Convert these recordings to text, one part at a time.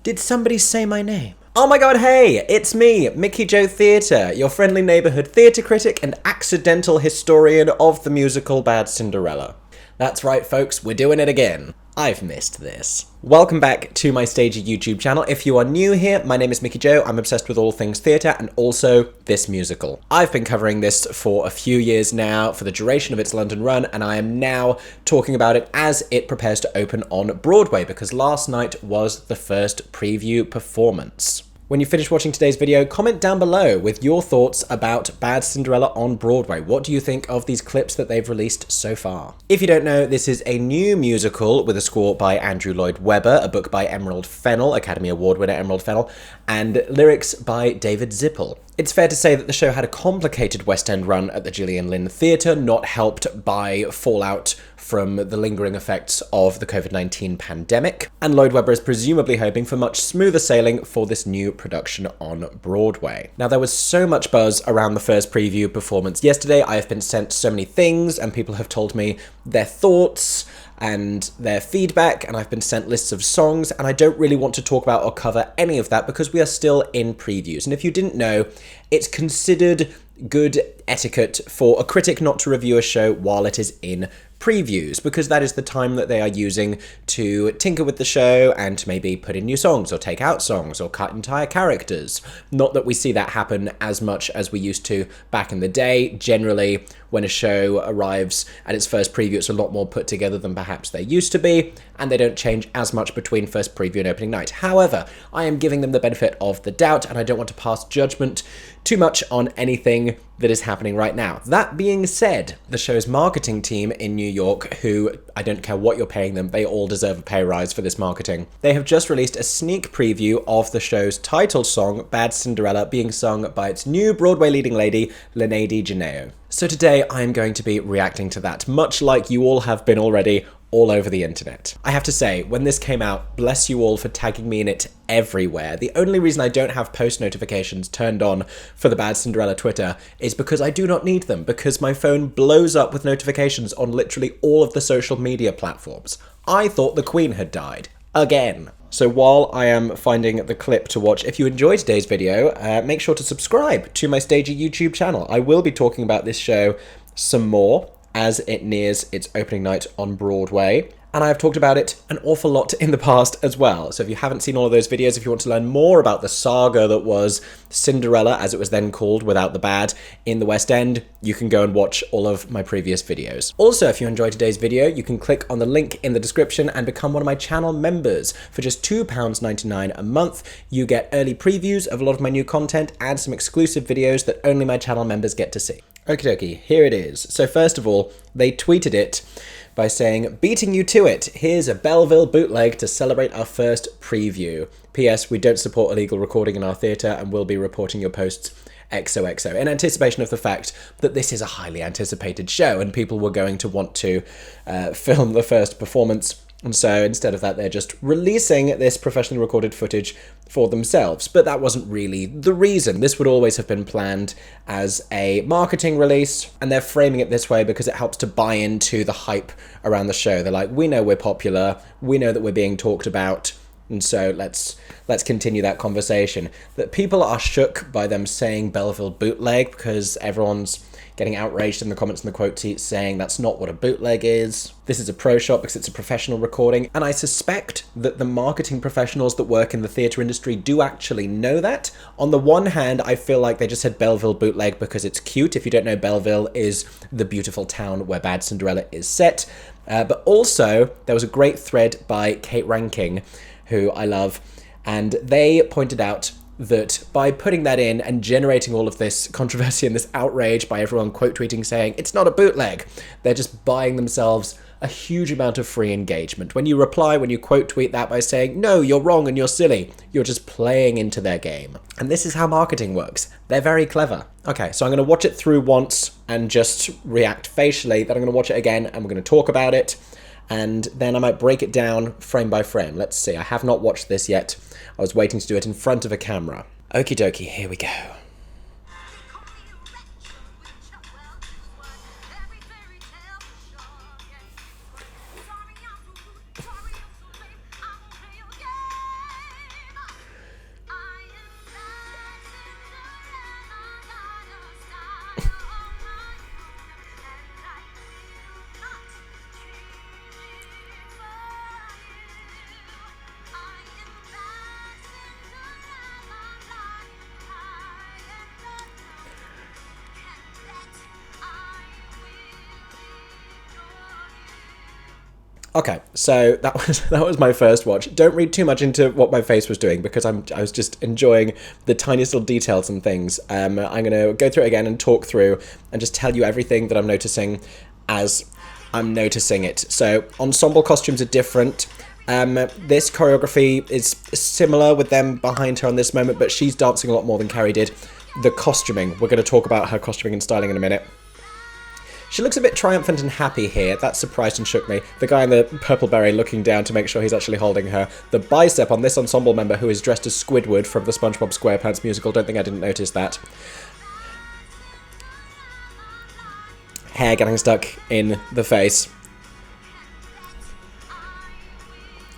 Did somebody say my name? Oh my god, hey! It's me, Mickey Joe Theatre, your friendly neighbourhood theatre critic and accidental historian of the musical Bad Cinderella. That's right, folks, we're doing it again. I've missed this. Welcome back to my stagey YouTube channel. If you are new here, my name is Mickey Joe. I'm obsessed with all things theatre and also this musical. I've been covering this for a few years now for the duration of its London run, and I am now talking about it as it prepares to open on Broadway because last night was the first preview performance. When you finish watching today's video, comment down below with your thoughts about Bad Cinderella on Broadway. What do you think of these clips that they've released so far? If you don't know, this is a new musical with a score by Andrew Lloyd Webber, a book by Emerald Fennell, Academy Award winner Emerald Fennell, and lyrics by David Zippel. It's fair to say that the show had a complicated West End run at the Gillian Lynne Theatre, not helped by fallout from the lingering effects of the COVID-19 pandemic, and Lloyd Webber is presumably hoping for much smoother sailing for this new production on Broadway. Now, there was so much buzz around the first preview performance yesterday. I have been sent so many things, and people have told me their thoughts and their feedback, and I've been sent lists of songs, and I don't really want to talk about or cover any of that because we are still in previews. And if you didn't know, it's considered good etiquette for a critic not to review a show while it is in previews, because that is the time that they are using to tinker with the show and to maybe put in new songs or take out songs or cut entire characters. Not that we see that happen as much as we used to back in the day. Generally, when a show arrives at its first preview, it's a lot more put together than perhaps they used to be, and they don't change as much between first preview and opening night. However, I am giving them the benefit of the doubt, and I don't want to pass judgment too much on anything that is happening right now. That being said, the show's marketing team in New York, who, I don't care what you're paying them, they all deserve a pay rise for this marketing. They have just released a sneak preview of the show's title song, Bad Cinderella, being sung by its new Broadway leading lady, Linedy Genao. So today I am going to be reacting to that, much like you all have been already all over the internet. I have to say, when this came out, bless you all for tagging me in it everywhere. The only reason I don't have post notifications turned on for the Bad Cinderella Twitter is because I do not need them, because my phone blows up with notifications on literally all of the social media platforms. I thought the Queen had died. Again. So while I am finding the clip to watch, if you enjoyed today's video, make sure to subscribe to my stagey YouTube channel. I will be talking about this show some more as it nears its opening night on Broadway, and I have talked about it an awful lot in the past as well. So if you haven't seen all of those videos, if you want to learn more about the saga that was Cinderella, as it was then called without the bad, in the West End, you can go and watch all of my previous videos. Also, if you enjoyed today's video, you can click on the link in the description and become one of my channel members. For just £2.99 a month, you get early previews of a lot of my new content and some exclusive videos that only my channel members get to see. Okie dokie, here it is. So first of all, they tweeted it by saying, "Beating you to it, here's a Belleville bootleg to celebrate our first preview. P.S. We don't support illegal recording in our theatre and will be reporting your posts XOXO," in anticipation of the fact that this is a highly anticipated show and people were going to want to film the first performance. And so instead of that, they're just releasing this professionally recorded footage for themselves. But that wasn't really the reason. This would always have been planned as a marketing release, and they're framing it this way because it helps to buy into the hype around the show. They're like, we know we're popular, we know that we're being talked about, and so let's continue that conversation. That people are shook by them saying Belleville bootleg because everyone's getting outraged in the comments and the quote tweets saying that's not what a bootleg is. This is a pro shot because it's a professional recording, and I suspect that the marketing professionals that work in the theatre industry do actually know that. On the one hand, I feel like they just said Belleville bootleg because it's cute. If you don't know, Belleville is the beautiful town where Bad Cinderella is set. But also, there was a great thread by Kate Ranking, who I love, and they pointed out that by putting that in and generating all of this controversy and this outrage by everyone quote tweeting saying it's not a bootleg, they're just buying themselves a huge amount of free engagement. When you reply, when you quote tweet that by saying, no, you're wrong and you're silly, you're just playing into their game. And this is how marketing works. They're very clever. Okay, so I'm going to watch it through once and just react facially, then I'm going to watch it again and we're going to talk about it. And then I might break it down frame by frame. Let's see, I have not watched this yet. I was waiting to do it in front of a camera. Okie dokie, here we go. Okay, so that was my first watch. Don't read too much into what my face was doing because I was just enjoying the tiniest little details and things. I'm going to go through it again and talk through and just tell you everything that I'm noticing as I'm noticing it. So ensemble costumes are different. This choreography is similar with them behind her on this moment, but she's dancing a lot more than Carrie did. The costuming, we're going to talk about her costuming and styling in a minute. She looks a bit triumphant and happy here. That surprised and shook me. The guy in the purple beret looking down to make sure he's actually holding her. The bicep on this ensemble member who is dressed as Squidward from the SpongeBob SquarePants musical. Don't think I didn't notice that. Hair getting stuck in the face.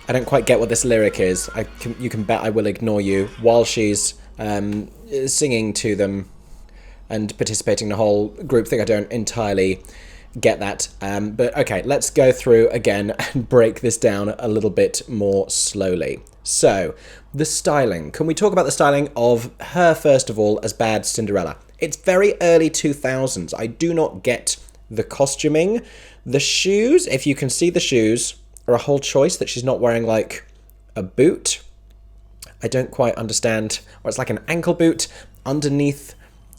I don't quite get what this lyric is. You can bet I will ignore you, while she's singing to them and participating in the whole group thing. I don't entirely get that. But okay, let's go through again and break this down a little bit more slowly. So, the styling. Can we talk about the styling of her, first of all, as Bad Cinderella? It's very early 2000s. I do not get the costuming. The shoes, if you can see the shoes, are a whole choice that she's not wearing like a boot. I don't quite understand. Or it's like an ankle boot underneath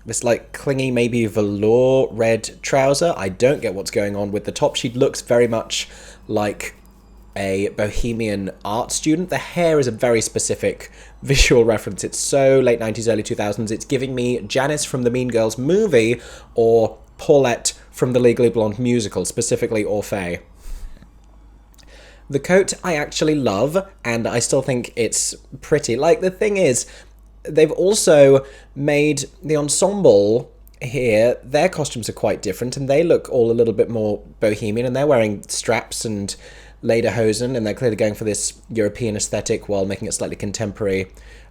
this like clingy, maybe velour red trouser. I don't get what's going on with the top. She looks very much like a bohemian art student. The hair is a very specific visual reference. It's so late 90s, early 2000s. It's giving me Janice from the Mean Girls movie or Paulette from the Legally Blonde musical, specifically Orfeo. The coat I actually love, and I still think it's pretty. Like, the thing is, they've also made the ensemble here, their costumes are quite different, and they look all a little bit more bohemian, and they're wearing straps and lederhosen, and they're clearly going for this European aesthetic while making it slightly contemporary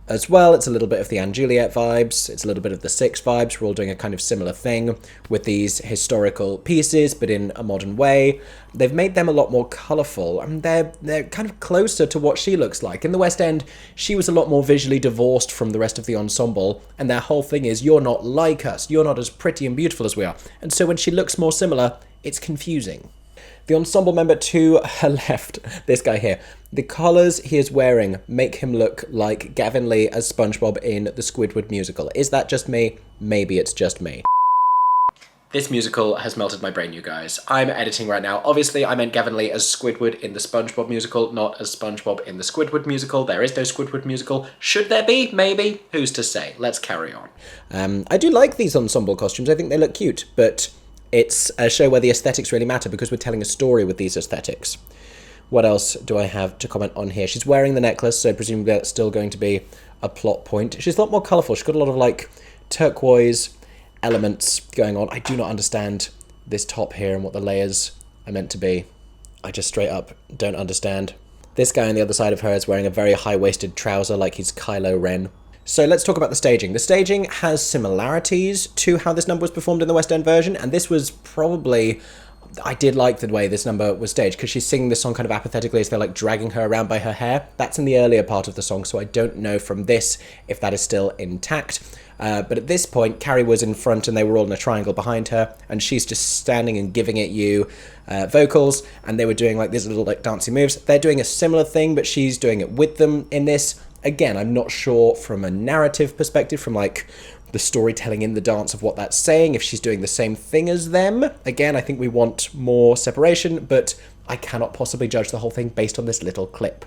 as well. It's a little bit of the Anne Juliet vibes, it's a little bit of the Six vibes. We're all doing a kind of similar thing with these historical pieces, but in a modern way. They've made them a lot more colourful, and they're kind of closer to what she looks like. In the West End, she was a lot more visually divorced from the rest of the ensemble, and their whole thing is, you're not like us, you're not as pretty and beautiful as we are. And so when she looks more similar, it's confusing. The ensemble member to her left, this guy here, the collars he is wearing make him look like Gavin Lee as SpongeBob in the Squidward musical. Is that just me? Maybe it's just me. This musical has melted my brain, you guys. I'm editing right now. Obviously, I meant Gavin Lee as Squidward in the SpongeBob musical, not as SpongeBob in the Squidward musical. There is no Squidward musical. Should there be? Maybe. Who's to say? Let's carry on. I do like these ensemble costumes. I think they look cute, but it's a show where the aesthetics really matter because we're telling a story with these aesthetics. What else do I have to comment on here? She's wearing the necklace, so presumably that's still going to be a plot point. She's a lot more colourful. She's got a lot of, like, turquoise elements going on. I do not understand this top here and what the layers are meant to be. I just straight up don't understand. This guy on the other side of her is wearing a very high-waisted trouser like he's Kylo Ren. So let's talk about the staging. The staging has similarities to how this number was performed in the West End version, and this was probably... I did like the way this number was staged, because she's singing this song kind of apathetically as they're like dragging her around by her hair. That's in the earlier part of the song, so I don't know from this if that is still intact. But at this point, Carrie was in front and they were all in a triangle behind her, and she's just standing and giving it you vocals, and they were doing like these little like dancing moves. They're doing a similar thing, but she's doing it with them in this. Again, I'm not sure from a narrative perspective, from like the storytelling in the dance of what that's saying, if she's doing the same thing as them. Again, I think we want more separation, but I cannot possibly judge the whole thing based on this little clip.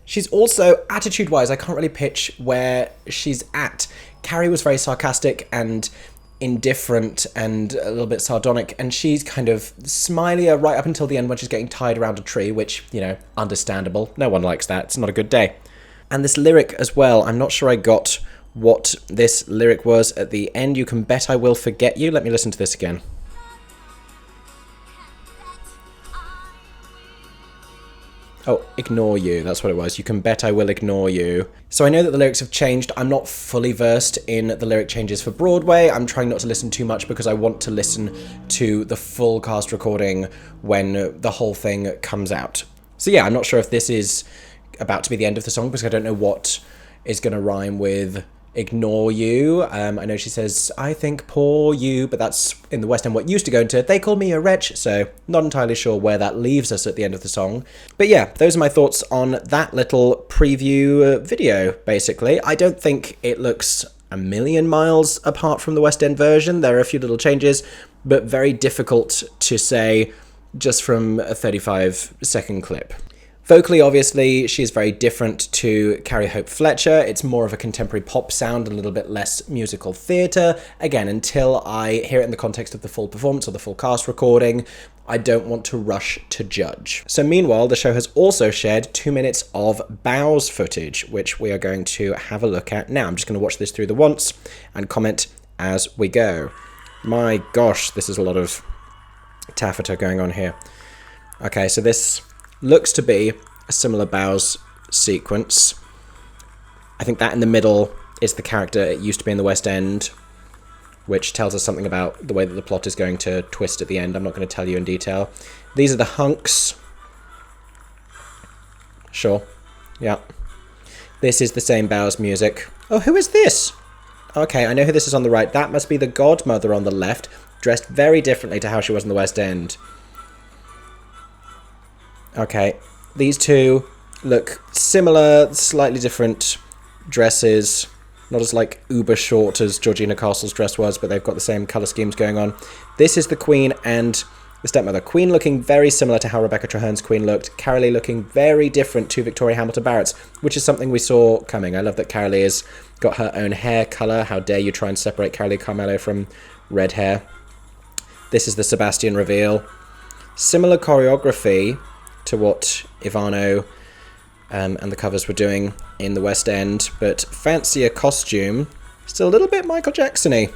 She's also, attitude-wise, I can't really pitch where she's at. Carrie was very sarcastic and indifferent and a little bit sardonic, and she's kind of smilier right up until the end when she's getting tied around a tree, which, you know, understandable. No one likes that. It's not a good day. And this lyric as well, I'm not sure I got what this lyric was at the end. You can bet I will forget you. Let me listen to this again. Oh, ignore you, that's what it was. You can bet I will ignore you. So I know that the lyrics have changed. I'm not fully versed in the lyric changes for Broadway. I'm trying not to listen too much because I want to listen to the full cast recording when the whole thing comes out. So yeah, I'm not sure if this is about to be the end of the song because I don't know what is going to rhyme with ignore you. I know she says, I think poor you, but that's in the West End what used to go into they call me a wretch, so not entirely sure where that leaves us at the end of the song. But yeah, those are my thoughts on that little preview video, basically. I don't think it looks a million miles apart from the West End version. There are a few little changes, but very difficult to say just from a 35-second clip. Vocally, obviously, she's very different to Carrie Hope Fletcher. It's more of a contemporary pop sound, a little bit less musical theatre. Again, until I hear it in the context of the full performance or the full cast recording, I don't want to rush to judge. So meanwhile, the show has also shared 2 minutes of bows footage, which we are going to have a look at now. I'm just going to watch this through the once and comment as we go. My gosh, this is a lot of taffeta going on here. Okay, so this looks to be a similar bows sequence. I think that in the middle is the character it used to be in the West End, which tells us something about the way that the plot is going to twist at the end. I'm not going to tell you in detail. These are the hunks. Sure. Yeah. This is the same bows music. Oh, who is this? Okay, I know who this is on the right. That must be the godmother on the left, dressed very differently to how she was in the West End. Okay, these two look similar, slightly different dresses. Not as like uber short as Georgina Castle's dress was, but they've got the same colour schemes going on. This is the Queen and the stepmother. Queen looking very similar to how Rebecca Treherne's Queen looked. Carolee looking very different to Victoria Hamilton Barrett's, which is something we saw coming. I love that Carolee has got her own hair colour. How dare you try and separate Carolee Carmelo from red hair. This is the Sebastian reveal. Similar choreography to what Ivano and the covers were doing in the West End, but fancier costume. Still a little bit Michael Jackson-y,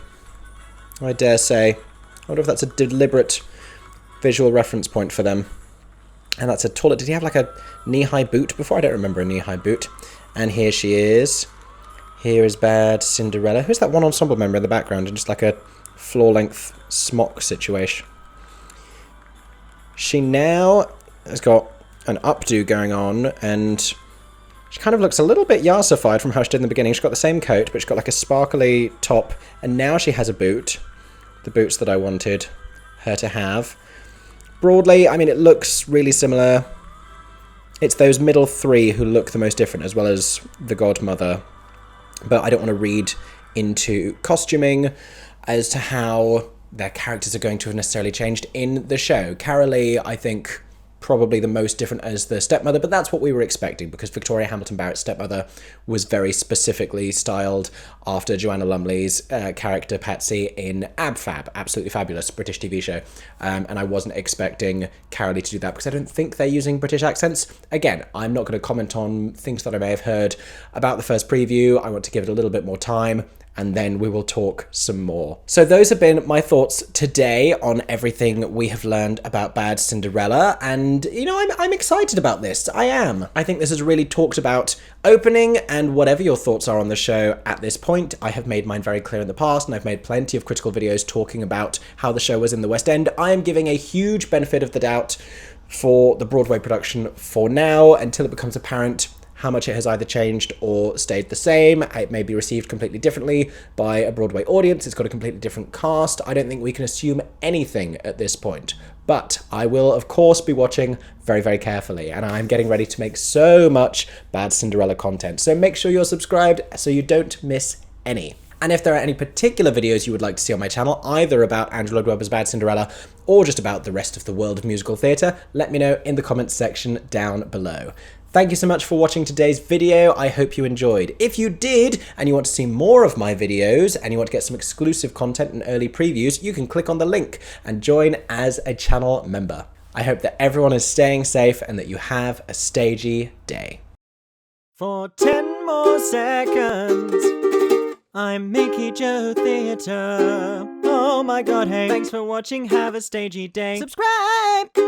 I dare say. I wonder if that's a deliberate visual reference point for them. And that's a taller... Did he have like a knee-high boot before? I don't remember a knee-high boot. And here she is. Here is Bad Cinderella. Who's that one ensemble member in the background? And just like a floor-length smock situation. She now has got an updo going on, and she kind of looks a little bit yassified from how she did in the beginning. She's got the same coat, but she's got like a sparkly top, and now she has a boot. The boots that I wanted her to have. Broadly, I mean, it looks really similar. It's those middle three who look the most different, as well as the godmother. But I don't want to read into costuming as to how their characters are going to have necessarily changed in the show. Carolee, I think, probably the most different as the stepmother, but that's what we were expecting because Victoria Hamilton Barrett's stepmother was very specifically styled after Joanna Lumley's character Patsy in Ab Fab, absolutely fabulous British TV show, and I wasn't expecting Carolee to do that because I don't think they're using British accents. Again, I'm not going to comment on things that I may have heard about the first preview. I want to give it a little bit more time, and then we will talk some more. So those have been my thoughts today on everything we have learned about Bad Cinderella, and you know, I'm excited about this. I am. I think this is a really talked about opening, and whatever your thoughts are on the show at this point, I have made mine very clear in the past, and I've made plenty of critical videos talking about how the show was in the West End. I am giving a huge benefit of the doubt for the Broadway production for now, until it becomes apparent how much it has either changed or stayed the same. It may be received completely differently by a Broadway audience. It's got a completely different cast. I don't think we can assume anything at this point. But I will, of course, be watching very, very carefully. And I'm getting ready to make so much Bad Cinderella content. So make sure you're subscribed so you don't miss any. And if there are any particular videos you would like to see on my channel, either about Andrew Lloyd Webber's Bad Cinderella or just about the rest of the world of musical theatre, let me know in the comments section down below. Thank you so much for watching today's video. I hope you enjoyed. If you did, and you want to see more of my videos, and you want to get some exclusive content and early previews, you can click on the link and join as a channel member. I hope that everyone is staying safe and that you have a stagey day. For 10 more seconds, I'm Mickey Joe Theatre. Oh my god, hey. Thanks for watching, have a stagey day. Subscribe!